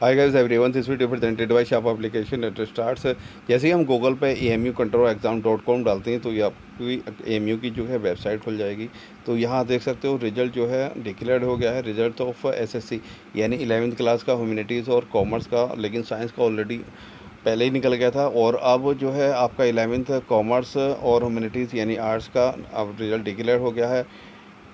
Hi guys everyone, this video presented by shop application let starts. जैसे ही हम Google पे emucontrolexam.com डालते हैं तो ये आपकी एएमयू की जो है वेबसाइट खुल जाएगी। तो यहाँ देख सकते हो रिजल्ट जो है डिक्लेयर्ड हो गया है, रिजल्ट ऑफ एसएससी यानी 11वीं क्लास का ह्यूमैनिटीज़ और कॉमर्स का, लेकिन साइंस का ऑलरेडी पहले ही निकल गया था। और अब जो है आपका 11वीं कॉमर्स और ह्यूमैनिटीज़ यानी आर्ट्स का अब रिजल्ट डिक्लेयर हो गया है।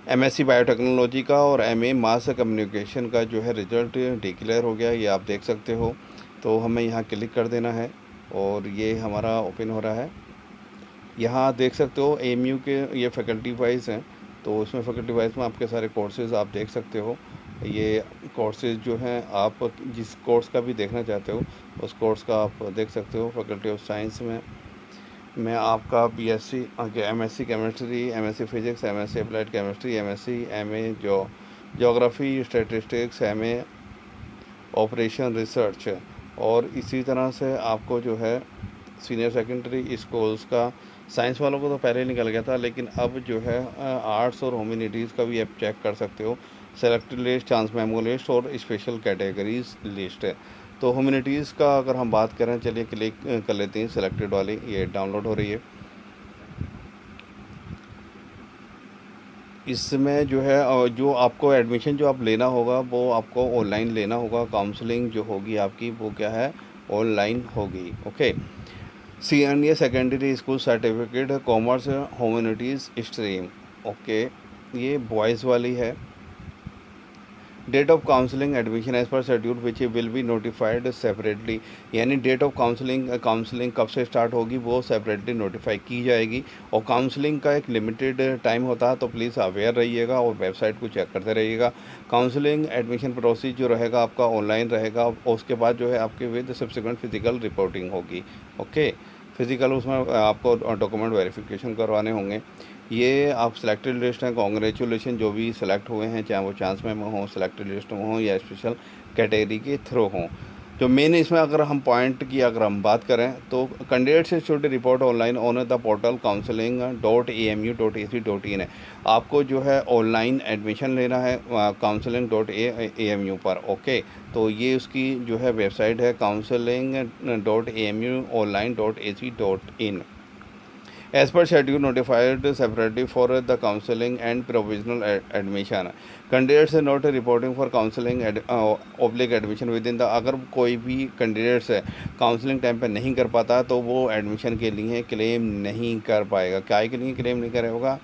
एमएससी बायोटेक्नोलॉजी का और एमए मास कम्युनिकेशन का जो है रिज़ल्ट डिक्लेयर हो गया, ये आप देख सकते हो। तो हमें यहाँ क्लिक कर देना है और ये हमारा ओपन हो रहा है। यहाँ देख सकते हो एएमयू के ये फैकल्टी वाइज हैं, तो इसमें फैकल्टी वाइज में आपके सारे कोर्सेज़ आप देख सकते हो। ये कोर्सेज़ जो हैं आप जिस कोर्स का भी देखना चाहते हो उस कोर्स का आप देख सकते हो। फैकल्टी ऑफ साइंस में आपका BSc MSc chemistry, MSc physics, MSc applied chemistry, MSc MA geography statistics, MA operation research. और इसी तरह से आपको जो है सीनियर सेकेंडरी स्कूल्स का साइंस वालों को तो पहले ही निकल गया था, लेकिन अब जो है आर्ट्स और ह्यूमैनिटीज़ का भी आप चेक कर सकते हो। Selected list, chance memo list और स्पेशल कैटेगरीज लिस्ट है। तो ह्यूमैनिटीज़ का अगर हम बात करें, चलिए क्लिक कर लेते हैं सेलेक्टेड वाली, ये डाउनलोड हो रही है। इसमें जो है जो आपको एडमिशन जो आप लेना होगा वो आपको ऑनलाइन लेना होगा। काउंसलिंग जो होगी आपकी वो क्या है, ऑनलाइन होगी। ओके, सीएनडीए secondary school certificate commerce humanities stream. Okay, ये बॉयज़ वाली है। Date of counselling admission as per schedule which will be notified separately, यानी डेट ऑफ काउंसलिंग कब से स्टार्ट होगी वो सेपरेटली नोटिफाई की जाएगी। और काउंसलिंग का एक लिमिटेड टाइम होता है, तो प्लीज़ अवेयर रहिएगा और वेबसाइट को चेक करते रहिएगा। काउंसलिंग एडमिशन प्रोसेस जो रहेगा आपका ऑनलाइन रहेगा, और उसके बाद जो है आपके विद सब्सिक्वेंट फिजिकल रिपोर्टिंग होगी। ओके, फिज़िकल उसमें आपको डॉक्यूमेंट वेरिफिकेशन करवाने होंगे। ये आप सिलेक्टेड लिस्ट हैं, कॉन्ग्रेचुलेशन जो भी सिलेक्ट हुए हैं, चाहे वो चांस में हों, सिलेक्टेड लिस्ट में हों या स्पेशल कैटेगरी के थ्रू हों। जो मेन इसमें अगर हम पॉइंट की अगर हम बात करें तो candidates should report online on the portal counseling.amu.ac.in है। आपको जो है ऑनलाइन एडमिशन लेना है counseling.amu पर। ओके, तो ये उसकी जो है वेबसाइट है counseling.amu.online.ac.in। As per schedule notified separately for the counseling and provisional admission, candidates are not reporting for counseling oblique admission within the, अगर कोई भी कैंडिडेट्स है काउंसलिंग टाइम पे नहीं कर पाता तो वो एडमिशन के लिए क्लेम नहीं कर पाएगा। क्या के लिए क्लेम नहीं करेगा?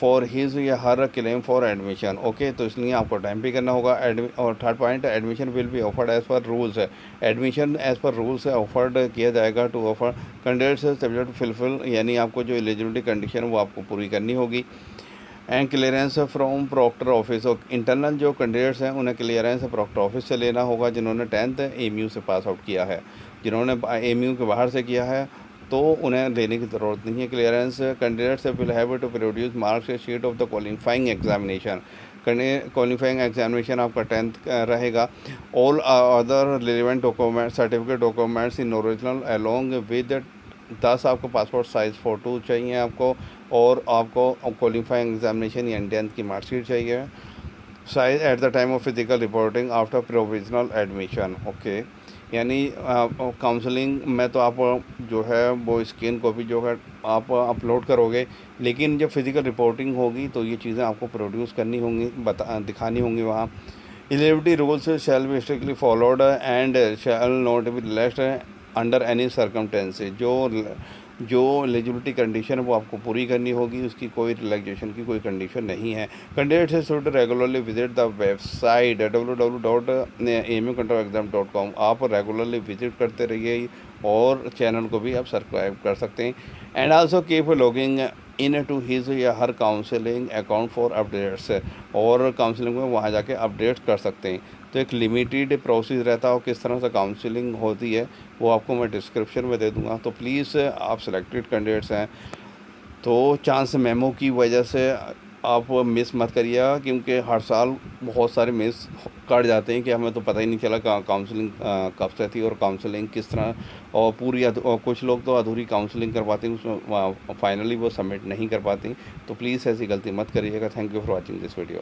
फॉर हिज या her claim for admission. Okay, तो इसलिए आपको टाइम पे करना होगा। और third point, admission will be offered as per rules है। एडमिशन एज पर रूल्स है ऑफर्ड किया जाएगा to offer candidates subject fulfil, यानी आपको जो एलिजिबिलिटी कंडीशन वो आपको पूरी करनी होगी। And clearance from proctor office, और इंटरनल जो कैंडिडेट्स हैं उन्हें क्लियरेंस प्रॉक्टर ऑफिस से लेना होगा जिन्होंने 10th एएमयू से पास आउट किया है। जिन्होंने एएमयू के बाहर से किया है तो उन्हें लेने की ज़रूरत नहीं है clearance. Candidates will have to produce marks sheet of the qualifying examination. Qualifying examination आपका 10th रहेगा। All other relevant document certificate documents in original along with 10 आपको पासपोर्ट साइज़ फ़ोटो चाहिए आपको, और आपको क्वालिफाइंग एग्जामिनेशन या 10th की marksheet चाहिए size at the time of physical reporting after provisional admission. Okay, यानी काउंसलिंग में तो आप जो है वो स्कैन कॉपी जो है आप अपलोड करोगे, लेकिन जब फिज़िकल रिपोर्टिंग होगी तो ये चीज़ें आपको प्रोड्यूस करनी होंगी, दिखानी होंगी वहाँ। Eligibility rules shall be strictly followed and shall not be relaxed under any circumstances. जो एलिजिबिलिटी कंडीशन है वो आपको पूरी करनी होगी, उसकी कोई रिलैक्सेशन की कोई कंडीशन नहीं है। Candidates should regularly visit the website www.amucontrolexam.com। आप रेगुलरली विजिट करते रहिए और चैनल को भी आप सब्सक्राइब कर सकते हैं। And also keep logging in to his या her counselling account for updates, और काउंसलिंग में वहाँ जाके अपडेट कर सकते हैं। तो एक लिमिटेड प्रोसेस रहता है और किस तरह से काउंसलिंग होती है वो आपको मैं डिस्क्रिप्शन में दे दूँगा। तो प्लीज़ आप सिलेक्टेड कैंडिडेट्स हैं तो चांस मेमो की वजह से आप मिस मत करिएगा, क्योंकि हर साल बहुत सारे मिस कर जाते हैं कि हमें तो पता ही नहीं चला काउंसलिंग कब से थी और काउंसलिंग किस तरह, और और कुछ लोग तो अधूरी काउंसलिंग करवाते हैं, उसमें फाइनली वो सबमिट नहीं कर पाते। तो प्लीज़ ऐसी गलती मत करिएगा। Thank you for watching this video.